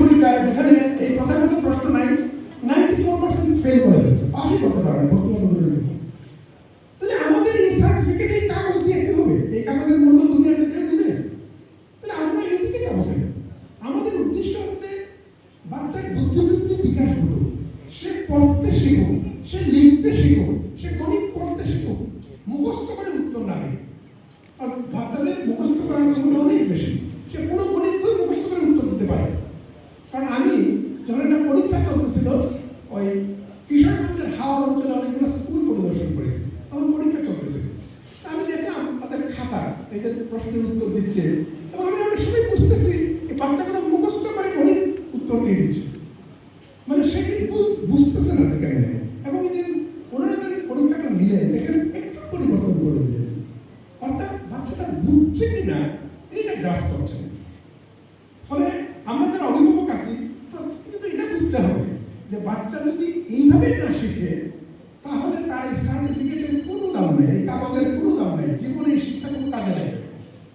পরীক্ষায় যেখানে এই প্রথাগত প্রশ্ন নাই 94% ফেল করে ফেলছে, পাশই করতে পারে না ভর্তি হতে জন্য। তাহলে আমাদের এই সার্টিফিকেট এই কাগজ দিয়ে কি হবে? এই কাগজের মূল্য দুনিয়াতে কেউ দিবে? তাহলে আমরা এদিকে যাবো কেন? আমাদের উদ্দেশ্য হচ্ছে বাচ্চার বুদ্ধিবৃত্তি বিকাশ ঘটুক, সে পড়তে শিখুক, সে লিখতে শিখুক, সে গণিত করতে শিখুক, মুখস্থ করে উত্তর না দেয়। আর বাচ্চাদের মুখস্থ করার ক্ষমতা অনেক বেশি, সে পুরো গণিত বই মুখস্থ করে উত্তর দিতে পারে। কারণ আমি যখন একটা পরীক্ষা চলতেছিল ওই কিশোরগঞ্জের হাওড় অঞ্চলে অনেকগুলো স্কুল পরিদর্শন করেছি, তখন পরীক্ষা চলতেছিল। আমি দেখলাম তাদের খাতা এই যে প্রশ্নের উত্তর দিচ্ছে, এবং আমি অনেক সময় বুঝতেছি এই বাচ্চাগুলো মুখস্থ করে গণিত উত্তর দিয়ে দিচ্ছে, মানে সে কি বুঝতেছে না যে কেন। এবং এই যে ওনারা যে পরীক্ষাটা নিলেন দেখেন একটু পরিবর্তন করে দিলেন, অর্থাৎ বাচ্চাটা বুঝছে কিনা এইটা জাজ করছেন। ফলে আমরা যারা অভিভাবক আছি কিন্তু এটা বুঝতে হবে যে বাচ্চা যদি এইভাবে না শিখে